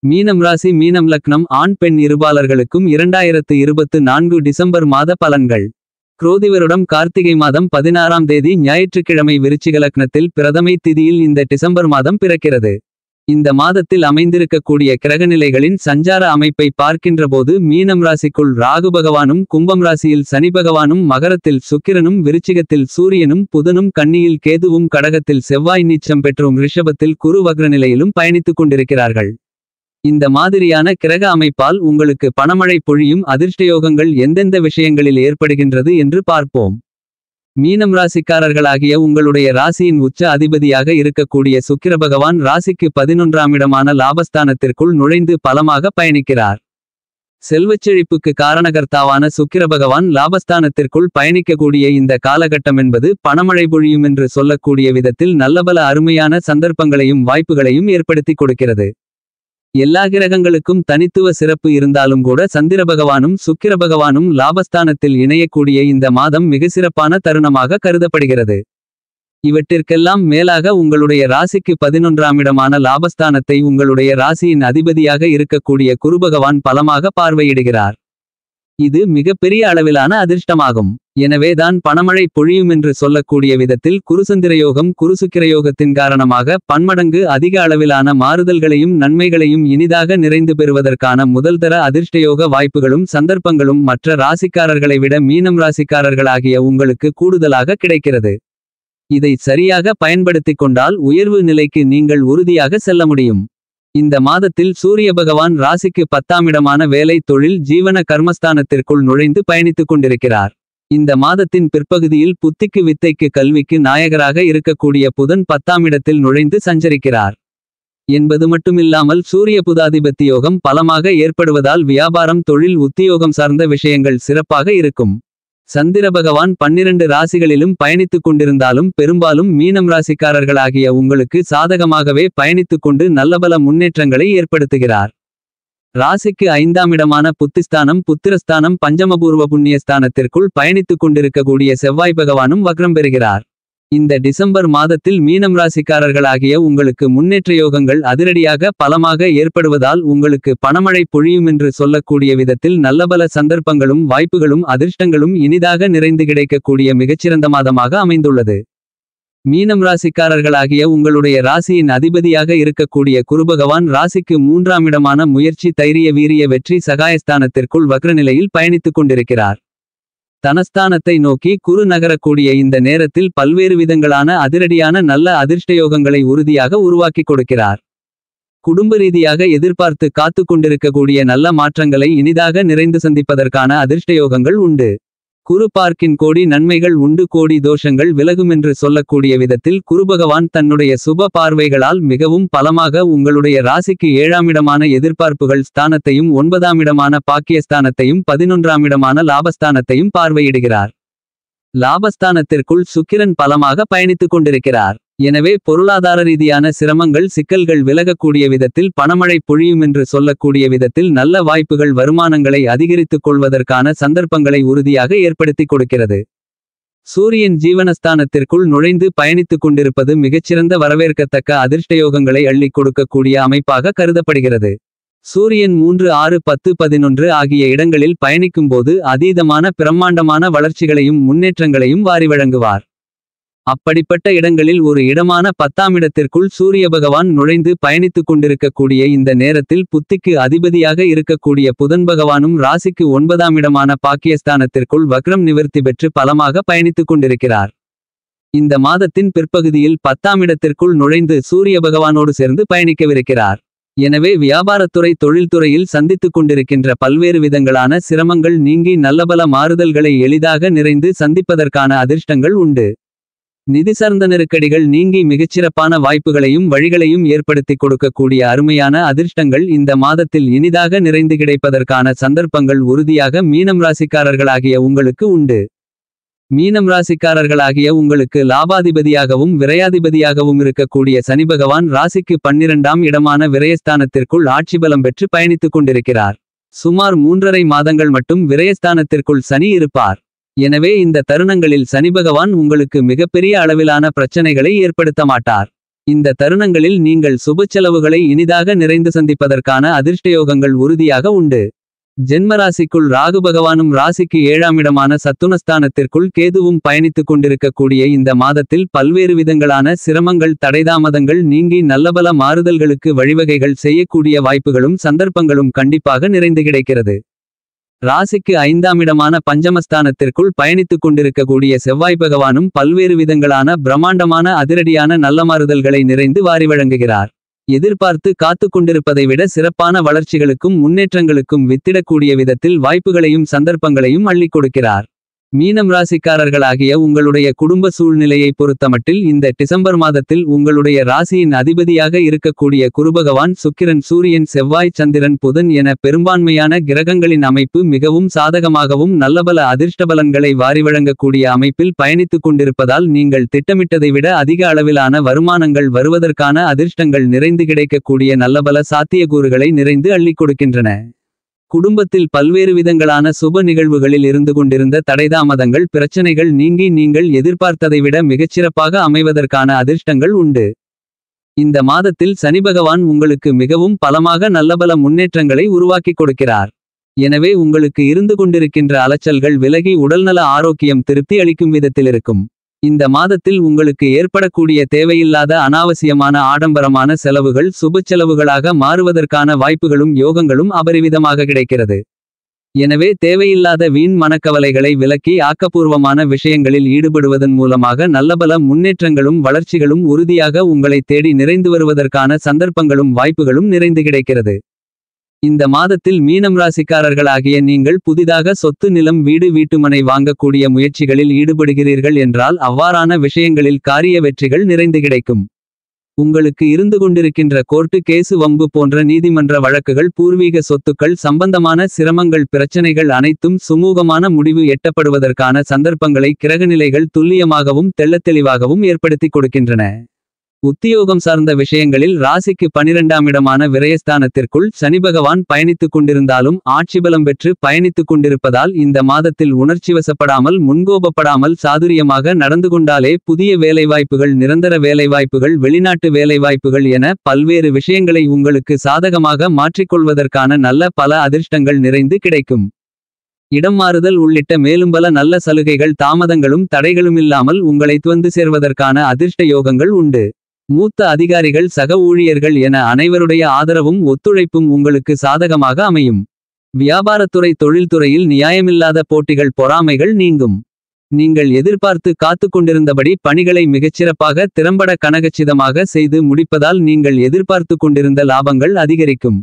மீனம் ராசி மீனம் லக்னம் ஆண் பெண் இருபாலர்களுக்கும் 2024 டிசம்பர் மாத பலன்கள். குரோதிவருடம் கார்த்திகை மாதம் 16ஆம் தேதி ஞாயிற்றுக்கிழமை விருச்சிக லக்னத்தில் பிரதமை திதியில் இந்த டிசம்பர் மாதம் பிறக்கிறது. இந்த மாதத்தில் அமைந்திருக்கக்கூடிய கிரகநிலைகளின் சஞ்சார அமைப்பை பார்க்கின்றபோது மீனம் ராசிக்குள் ராகு பகவானும், கும்பம் ராசியில் சனி பகவானும், மகரத்தில் சுக்கிரனும், விருச்சிகத்தில் சூரியனும், புதனும், கன்னியில் கேதுவும், கடகத்தில் செவ்வாய் நீச்சம் பெற்றும் ரிஷபத்தில் குரு வக்ரநிலையிலும் பயணித்துக் கொண்டிருக்கிறார்கள். இந்த மாதிரியான கிரக அமைப்பால் உங்களுக்கு பணமழை பொழியும் அதிர்ஷ்டயோகங்கள் எந்தெந்த விஷயங்களில் ஏற்படுகின்றது என்று பார்ப்போம். மீனம் ராசிக்காரர்களாகிய உங்களுடைய ராசியின் உச்ச அதிபதியாக இருக்கக்கூடிய சுக்கிர பகவான் ராசிக்கு 11ஆம் இடமான லாபஸ்தானத்திற்குள் நுழைந்து பலமாக பயணிக்கிறார். செல்வச்செழிப்புக்கு காரணகர்த்தாவான சுக்கிர பகவான் லாபஸ்தானத்திற்குள் பயணிக்கக்கூடிய இந்த காலகட்டம் என்பது பணமழை பொழியும் என்று சொல்லக்கூடிய விதத்தில் நல்லபல அருமையான சந்தர்ப்பங்களையும் வாய்ப்புகளையும் ஏற்படுத்தி கொடுக்கிறது. எல்லா கிரகங்களுக்கும் தனித்துவ சிறப்பு இருந்தாலும் கூட சந்திர பகவானும் சுக்கிர பகவானும் லாபஸ்தானத்தில் இணையக்கூடிய இந்த மாதம் மிக சிறப்பான தருணமாக கருதப்படுகிறது. இவற்றிற்கெல்லாம் மேலாக உங்களுடைய ராசிக்கு 11ஆம் இடமான லாபஸ்தானத்தை உங்களுடைய ராசியின் அதிபதியாக இருக்கக்கூடிய குரு பகவான் பலமாக பார்வையிடுகிறார். இது மிகப்பெரிய அளவிலான அதிர்ஷ்டமாகும். எனவேதான் பணமழை பொழியும் என்று சொல்லக்கூடிய விதத்தில் குருசந்திரயோகம் குருசுக்கிரயோகத்தின் காரணமாக பன்மடங்கு அதிக அளவிலான மாறுதல்களையும் நன்மைகளையும் இனிதாக நிறைந்து பெறுவதற்கான முதல்தர அதிர்ஷ்டயோக வாய்ப்புகளும் சந்தர்ப்பங்களும் மற்ற ராசிக்காரர்களை விட மீனம் ராசிக்காரர்களாகிய உங்களுக்கு கூடுதலாக கிடைக்கிறது. இதை சரியாக பயன்படுத்திக் கொண்டால் உயர்வு நிலைக்கு நீங்கள் உறுதியாக செல்ல முடியும். இந்த மாதத்தில் சூரிய பகவான் ராசிக்கு 10ஆம் இடமான வேலை தொழில் ஜீவன கர்மஸ்தானத்திற்குள் நுழைந்து பயணித்துக் கொண்டிருக்கிறார். இந்த மாதத்தின் பிற்பகுதியில் புத்திக்கு வித்தைக்கு கல்விக்கு நாயகராக இருக்கக்கூடிய புதன் 10ஆம் இடத்தில் நுழைந்து சஞ்சரிக்கிறார் என்பது மட்டுமில்லாமல் சூரிய புதாதிபத்தியோகம் பலமாக ஏற்படுவதால் வியாபாரம் தொழில் உத்தியோகம் சார்ந்த விஷயங்கள் சிறப்பாக இருக்கும். சந்திர பகவான் 12 ராசிகளிலும் பயணித்துக் கொண்டிருந்தாலும் பெரும்பாலும் மீனம் ராசிக்காரர்களாகிய உங்களுக்கு சாதகமாகவே பயணித்துக் கொண்டு நல்லபல முன்னேற்றங்களை ஏற்படுத்துகிறார். ராசிக்கு 5ஆம் இடமான புத்திஸ்தானம் புத்திரஸ்தானம் பஞ்சமபூர்வ புண்ணியஸ்தானத்திற்குள் பயணித்துக் கொண்டிருக்கக்கூடிய செவ்வாய் பகவானும் வக்ரம் பெறுகிறார். இந்த டிசம்பர் மாதத்தில் மீனம் ராசிக்காரர்களாகிய உங்களுக்கு முன்னேற்ற யோகங்கள் அதிரடியாக பலமாக ஏற்படுவதால் உங்களுக்கு பணமழை பொழியும் என்று சொல்லக்கூடிய விதத்தில் நல்லபல சந்தர்ப்பங்களும் வாய்ப்புகளும் அதிர்ஷ்டங்களும் இனிதாக நிறைந்து கிடைக்கக்கூடிய மிகச்சிறந்த மாதமாக அமைந்துள்ளது. மீனம் ராசிக்காரர்களாகிய உங்களுடைய ராசியின் அதிபதியாக இருக்கக்கூடிய குருபகவான் ராசிக்கு 3ஆம் இடமான முயற்சி தைரிய வீரிய வெற்றி சகாயஸ்தானத்திற்குள் வக்ரநிலையில் பயணித்துக் கொண்டிருக்கிறார். தனஸ்தானத்தை நோக்கி குரு நகரக்கூடிய இந்த நேரத்தில் பல்வேறு விதங்களான அதிரடியான நல்ல அதிர்ஷ்டயோகங்களை உறுதியாக உருவாக்கி கொடுக்கிறார். குடும்ப ரீதியாக எதிர்பார்த்து காத்து கொண்டிருக்கக்கூடிய நல்ல மாற்றங்களை இனிதாக நிறைந்து சந்திப்பதற்கான அதிர்ஷ்டயோகங்கள் உண்டு. குரு பார்க்கின் கோடி நன்மைகள் உண்டு கோடி தோஷங்கள் விலகுமென்று சொல்லக்கூடிய விதத்தில் குருபகவான் தன்னுடைய சுப பார்வைகளால் மிகவும் பலமாக உங்களுடைய ராசிக்கு 7ஆம் இடமான எதிர்பார்ப்புகள் ஸ்தானத்தையும் 9ஆம் இடமான பாக்கியஸ்தானத்தையும் 11ஆம் இடமான லாபஸ்தானத்தையும் பார்வையிடுகிறார். லாபஸ்தானத்திற்குள் சுக்கிரன் பலமாக பயணித்துக் கொண்டிருக்கிறார். எனவே பொருளாதார ரீதியான சிரமங்கள் சிக்கல்கள் விலகக்கூடிய விதத்தில் பணமழை பொழியும் என்று சொல்லக்கூடிய விதத்தில் நல்ல வாய்ப்புகள் வருமானங்களை அதிகரித்துக் கொள்வதற்கான சந்தர்ப்பங்களை உறுதியாக ஏற்படுத்தி கொடுக்கிறது. சூரியன் ஜீவனஸ்தானத்திற்குள் நுழைந்து பயணித்துக் கொண்டிருப்பது மிகச்சிறந்த வரவேற்கத்தக்க அதிர்ஷ்டயோகங்களை அள்ளிக் கொடுக்கக்கூடிய அமைப்பாக கருதப்படுகிறது. சூரியன் 3 6 10 11 ஆகிய இடங்களில் பயணிக்கும்போது அதீதமான பிரம்மாண்டமான வளர்ச்சிகளையும் முன்னேற்றங்களையும் வாரி வழங்குவார். அப்படிப்பட்ட இடங்களில் ஒரு இடமான 10ஆம் இடத்திற்குள் சூரிய பகவான் நுழைந்து பயணித்துக் கொண்டிருக்கக்கூடிய இந்த நேரத்தில் புத்திக்கு அதிபதியாக இருக்கக்கூடிய புதன் பகவானும் ராசிக்கு 9ஆம் இடமான பாக்கியஸ்தானத்திற்குள் வக்ரம் நிவர்த்தி பெற்று பலமாக பயணித்துக் கொண்டிருக்கிறார். இந்த மாதத்தின் பிற்பகுதியில் 10ஆம் இடத்திற்குள் நுழைந்து சூரிய பகவானோடு சேர்ந்து பயணிக்கவிருக்கிறார். எனவே வியாபாரத்துறை தொழில்துறையில் சந்தித்துக் கொண்டிருக்கின்ற பல்வேறு விதங்களான சிரமங்கள் நீங்கி நல்லபல மாறுதல்களை எளிதாக நிறைந்து சந்திப்பதற்கான அதிர்ஷ்டங்கள் உண்டு. நிதி சார்ந்த நெருக்கடிகள் நீங்கி மிகச்சிறப்பான வாய்ப்புகளையும் வழிகளையும் ஏற்படுத்தி கொடுக்கக்கூடிய அருமையான அதிர்ஷ்டங்கள் இந்த மாதத்தில் இனிதாக நிறைந்து கிடைப்பதற்கான சந்தர்ப்பங்கள் உறுதியாக மீனம் ராசிக்காரர்களாகிய உங்களுக்கு உண்டு. மீனம் ராசிக்காரர்களாகிய உங்களுக்கு லாபாதிபதியாகவும் விரயாதிபதியாகவும் இருக்கக்கூடிய சனி பகவான் ராசிக்கு 12ஆம் இடமான விரயஸ்தானத்திற்குள் ஆட்சி பலம் பெற்று பயணித்துக் கொண்டிருக்கிறார். சுமார் 3½ மாதங்கள் மட்டும் விரயஸ்தானத்திற்குள் சனி இருப்பார். எனவே இந்த தருணங்களில் சனி பகவான் உங்களுக்கு மிகப்பெரிய அளவிலான பிரச்சனைகளை ஏற்படுத்த மாட்டார். இந்த தருணங்களில் நீங்கள் சுபச்செலவுகளை இனிதாக நிறைந்து சந்திப்பதற்கான அதிர்ஷ்டயோகங்கள் உறுதியாக உண்டு. ஜென்மராசிக்குள் ராகு பகவானும் ராசிக்கு 7ஆம் இடமான சத்துனஸ்தானத்திற்குள் கேதுவும் பயணித்துக் கொண்டிருக்கக்கூடிய இந்த மாதத்தில் பல்வேறு விதங்களான சிரமங்கள் தடைதாமதங்கள் நீங்கி நல்லபல மாறுதல்களுக்கு வழிவகைகள் செய்யக்கூடிய வாய்ப்புகளும் சந்தர்ப்பங்களும் கண்டிப்பாக நிறைந்து கிடைக்கிறது. ராசிக்கு 5ஆம் இடமான பஞ்சமஸ்தானத்திற்குள் பயணித்துக் கொண்டிருக்கக்கூடிய செவ்வாய் பகவானும் பல்வேறு விதங்களான பிரம்மாண்டமான அதிரடியான நல்ல மாறுதல்களை நிறைந்து வாரி வழங்குகிறார். எதிர்பார்த்து காத்து கொண்டிருப்பதை விட சிறப்பான வளர்ச்சிகளுக்கும் முன்னேற்றங்களுக்கும் வித்திடக்கூடிய விதத்தில் வாய்ப்புகளையும் சந்தர்ப்பங்களையும் அள்ளிக் கொடுக்கிறார். மீனம் ராசிக்காரர்களாகிய உங்களுடைய குடும்ப சூழ்நிலையை பொறுத்தமட்டில் இந்த டிசம்பர் மாதத்தில் உங்களுடைய ராசியின் அதிபதியாக இருக்கக்கூடிய குருபகவான் சுக்கிரன் சூரியன் செவ்வாய் சந்திரன் புதன் என பெரும்பான்மையான கிரகங்களின் அமைப்பு மிகவும் சாதகமாகவும் நல்லபல அதிர்ஷ்டபலன்களை வாரி வழங்கக்கூடிய அமைப்பில் பயணித்துக் கொண்டிருப்பதால் நீங்கள் திட்டமிட்டதை விட அதிக அளவிலான வருமானங்கள் வருவதற்கான அதிர்ஷ்டங்கள் நிறைந்து கிடைக்கக்கூடிய நல்லபல சாத்தியக்கூறுகளை நிறைந்து அள்ளிக் கொடுக்கின்றன. குடும்பத்தில் பல்வேறு விதங்களான சுப நிகழ்வுகளில் இருந்து கொண்டிருந்த தடைதாமதங்கள் பிரச்சனைகள் நீங்கி நீங்கள் எதிர்பார்த்ததை விட மிகச்சிறப்பாக அமைவதற்கான அதிர்ஷ்டங்கள் உண்டு. இந்த மாதத்தில் சனிபகவான் உங்களுக்கு மிகவும் பலமாக நல்லபல முன்னேற்றங்களை உருவாக்கிக் கொடுக்கிறார். எனவே உங்களுக்கு இருந்து கொண்டிருக்கின்ற அலைச்சல்கள் விலகி உடல்நல ஆரோக்கியம் திருப்தி அளிக்கும் விதத்தில் இருக்கும். இந்த மாதத்தில் உங்களுக்கு ஏற்படக்கூடிய தேவையில்லாத அனாவசியமான ஆடம்பரமான செலவுகள் சுப செலவுகளாக மாறுவதற்கான வாய்ப்புகளும் யோகங்களும் அபரிவிதமாக கிடைக்கிறது. எனவே தேவையில்லாத வீண் மனக்கவலைகளை விலக்கி ஆக்கப்பூர்வமான விஷயங்களில் ஈடுபடுவதன் மூலமாக நல்லபல முன்னேற்றங்களும் வளர்ச்சிகளும் உறுதியாக உங்களை தேடி நிறைந்து வருவதற்கான சந்தர்ப்பங்களும் வாய்ப்புகளும் நிறைந்து கிடைக்கிறது. இந்த மாதத்தில் மீனம் ராசிக்காரர்களாகிய நீங்கள் புதிதாக சொத்து நிலம் வீடு வீட்டுமனை வாங்கக்கூடிய முயற்சிகளில் ஈடுபடுகிறீர்கள் என்றால் அவ்வாறான விஷயங்களில் காரிய வெற்றிகள் நிறைந்து கிடைக்கும். உங்களுக்கு இருந்து கொண்டிருக்கின்ற கோர்ட்டு கேசு வம்பு போன்ற நீதிமன்ற வழக்குகள் பூர்வீக சொத்துக்கள் சம்பந்தமான சிரமங்கள் பிரச்சனைகள் அனைத்தும் சுமூகமான முடிவு எட்டப்படுவதற்கான சந்தர்ப்பங்களை கிரகநிலைகள் துல்லியமாகவும் தெள்ளத்தெளிவாகவும் ஏற்படுத்திக் கொடுக்கின்றன. உத்தியோகம் சார்ந்த விஷயங்களில் ராசிக்கு 12ஆம் இடமான விரயஸ்தானத்திற்குள் சனிபகவான் பயணித்துக் கொண்டிருந்தாலும் ஆட்சிபலம் பெற்று பயணித்துக் கொண்டிருப்பதால் இந்த மாதத்தில் உணர்ச்சிவசப்படாமல் முன்கோபப்படாமல் சாதுரியமாக நடந்து கொண்டாலே புதிய வேலைவாய்ப்புகள் நிரந்தர வேலைவாய்ப்புகள் வெளிநாட்டு வேலைவாய்ப்புகள் என பல்வேறு விஷயங்களை உங்களுக்கு சாதகமாக மாற்றிக்கொள்வதற்கான நல்ல பல அதிர்ஷ்டங்கள் நிறைந்து கிடைக்கும். இடம் மாறுதல் உள்ளிட்ட மேலும் பல நல்ல சலுகைகள் தாமதங்களும் தடைகளுமில்லாமல் உங்களை வந்து சேர்வதற்கான அதிர்ஷ்ட யோகங்கள் உண்டு. மூத்த அதிகாரிகள் சக ஊழியர்கள் என அனைவருடைய ஆதரவும் ஒத்துழைப்பும் உங்களுக்கு சாதகமாக அமையும். வியாபாரத்துறை தொழில்துறையில் நியாயமில்லாத போட்டிகள் பொறாமைகள் நீங்கும். நீங்கள் எதிர்பார்த்து காத்து கொண்டிருந்தபடி பணிகளை மிகச்சிறப்பாக திறம்பட கனகச்சிதமாக செய்து முடிப்பதால் நீங்கள் எதிர்பார்த்து கொண்டிருந்த லாபங்கள் அதிகரிக்கும்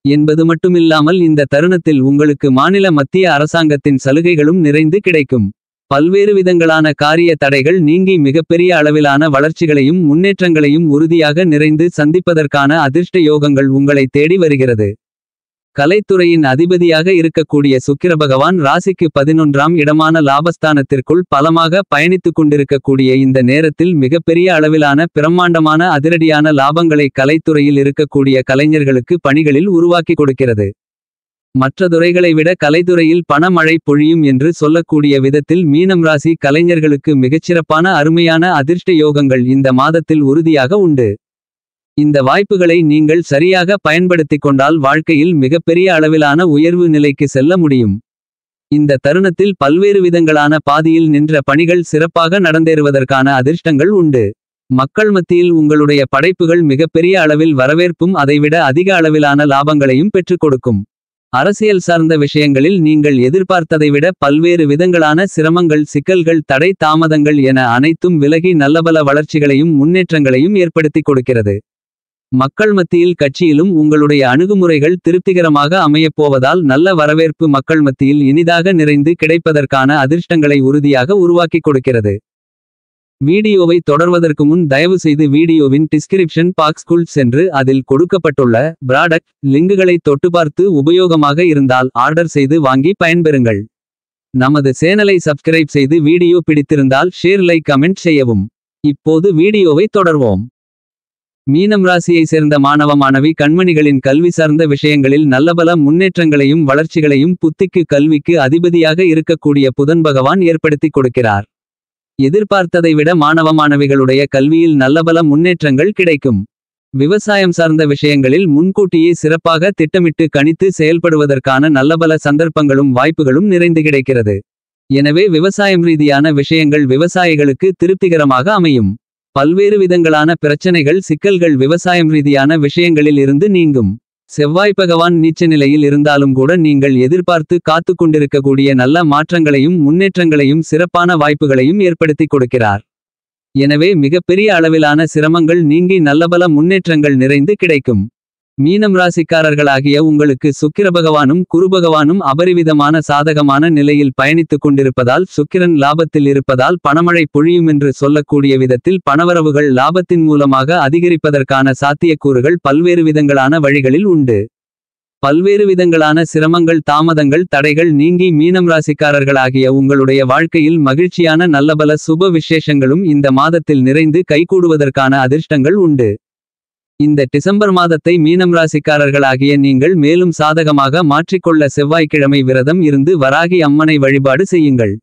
என்பது மட்டுமில்லாமல் இந்த தருணத்தில் உங்களுக்கு மாநில மத்திய அரசாங்கத்தின் சலுகைகளும் நிறைந்து கிடைக்கும். பல்வேறு விதங்களான காரிய தடைகள் நீங்கி மிகப்பெரிய அளவிலான வளர்ச்சிகளையும் முன்னேற்றங்களையும் உறுதியாக நிறைந்து சந்திப்பதற்கான அதிர்ஷ்ட யோகங்கள் உங்களை தேடி வருகிறது. கலைத்துறையின் அதிபதியாக இருக்கக்கூடிய சுக்கிர பகவான் ராசிக்கு 11ஆம் இடமான லாபஸ்தானத்திற்குள் பலமாக பயணித்துக் கொண்டிருக்கக்கூடிய இந்த நேரத்தில் மிகப்பெரிய அளவிலான பிரம்மாண்டமான அதிரடியான லாபங்களை கலைத்துறையில் இருக்கக்கூடிய கலைஞர்களுக்கு பணிகளில் உருவாக்கி கொடுக்கிறது. மற்ற துறைகளை விட கலைத்துறையில் பண மழை பொழியும் என்று சொல்லக்கூடிய விதத்தில் மீனம் ராசி கலைஞர்களுக்கு மிகச்சிறப்பான அருமையான அதிர்ஷ்ட யோகங்கள் இந்த மாதத்தில் உறுதியாக உண்டு. இந்த வாய்ப்புகளை நீங்கள் சரியாக பயன்படுத்திக் கொண்டால் வாழ்க்கையில் மிகப்பெரிய அளவிலான உயர்வு நிலைக்கு செல்ல முடியும். இந்த தருணத்தில் பல்வேறு விதங்களான பாதியில் நின்ற பணிகள் சிறப்பாக நடந்தேறுவதற்கான அதிர்ஷ்டங்கள் உண்டு. மக்கள் மத்தியில் உங்களுடைய படைப்புகள் மிகப்பெரிய அளவில் வரவேற்பும் அதைவிட அதிக அளவிலான லாபங்களையும் பெற்றுக் கொடுக்கும். அரசியல் சார்ந்த விஷயங்களில் நீங்கள் எதிர்பார்த்ததை விட பல்வேறு விதங்களான சிரமங்கள் சிக்கல்கள் தடை தாமதங்கள் என அனைத்தும் விலகி நல்லபல வளர்ச்சிகளையும் முன்னேற்றங்களையும் ஏற்படுத்திக் கொடுக்கிறது. மக்கள் மத்தியில் கட்சியிலும் உங்களுடைய அணுகுமுறைகள் திருப்திகரமாக அமையப்போவதால் நல்ல வரவேற்பு மக்கள் மத்தியில் இனிதாக நிறைந்து கிடைப்பதற்கான அதிர்ஷ்டங்களை உறுதியாக உருவாக்கிக் கொடுக்கிறது. வீடியோவை தொடர்வதற்கு முன் தயவு செய்து வீடியோவின் டிஸ்கிரிப்ஷன் பாக்ஸ்க்குள் சென்று அதில் கொடுக்கப்பட்டுள்ள ப்ராடக்ட் லிங்குகளை தொட்டு பார்த்து உபயோகமாக இருந்தால் ஆர்டர் செய்து வாங்கி பயன்பெறுங்கள். நமது சேனலை சப்ஸ்கிரைப் செய்து வீடியோ பிடித்திருந்தால் ஷேர் லைக் கமெண்ட் செய்யவும். இப்போது வீடியோவை தொடர்வோம். மீனம் ராசியை சேர்ந்த மாணவ மாணவி கண்மணிகளின் கல்வி சார்ந்த விஷயங்களில் நல்லபல முன்னேற்றங்களையும் வளர்ச்சிகளையும் புத்திக்கு கல்விக்கு அதிபதியாக இருக்கக்கூடிய புதன் பகவான் ஏற்படுத்திக் கொடுக்கிறார். எதிர்பார்த்ததை விட மாணவர்களுடைய கல்வியில் நல்லபல முன்னேற்றங்கள் கிடைக்கும். விவசாயம் சார்ந்த விஷயங்களில் முன்கூட்டியே சிறப்பாக திட்டமிட்டு கணித்து செயல்படுவதற்கான நல்லபல சந்தர்ப்பங்களும் வாய்ப்புகளும் நிறைந்து கிடைக்கிறது. எனவே விவசாயம் ரீதியான விஷயங்கள் விவசாயிகளுக்கு திருப்திகரமாக அமையும். பல்வேறு விதங்களான பிரச்சனைகள் சிக்கல்கள் விவசாயம் ரீதியான விஷயங்களில் இருந்து நீங்கும். செவ்வாய் பகவான் நீச்ச நிலையில் இருந்தாலும் கூட நீங்கள் எதிர்பார்த்து காத்து கொண்டிருக்கக்கூடிய நல்ல மாற்றங்களையும் முன்னேற்றங்களையும் சிறப்பான வாய்ப்புகளையும் ஏற்படுத்திக் கொடுக்கிறார். எனவே மிகப்பெரிய அளவிலான சிரமங்கள் நீங்கி நல்லபல முன்னேற்றங்கள் நிறைந்து கிடைக்கும். மீனம் ராசிக்காரர்களாகிய உங்களுக்கு சுக்கிரபகவானும் குருபகவானும் அபரிவிதமான சாதகமான நிலையில் பயணித்துக் கொண்டிருப்பதால் சுக்கிரன் லாபத்தில் இருப்பதால் பணமழை பொழியும் என்று சொல்லக்கூடிய விதத்தில் பணவரவுகள் லாபத்தின் மூலமாக அதிகரிப்பதற்கான சாத்தியக்கூறுகள் பல்வேறு விதங்களான வழிகளில் உண்டு. பல்வேறு விதங்களான சிரமங்கள் தாமதங்கள் தடைகள் நீங்கி மீனம் ராசிக்காரர்களாகிய உங்களுடைய வாழ்க்கையில் மகிழ்ச்சியான நல்லபல சுப விசேஷங்களும் இந்த மாதத்தில் நிறைந்து கைகூடுவதற்கான அதிர்ஷ்டங்கள் உண்டு. இந்த டிசம்பர் மாதத்தை மீனம் ராசிக்காரர்களாகிய நீங்கள் மேலும் சாதகமாக மாற்றிக்கொள்ள செவ்வாய்க்கிழமை விரதம் இருந்து வராகி அம்மனை வழிபாடு செய்யுங்கள்.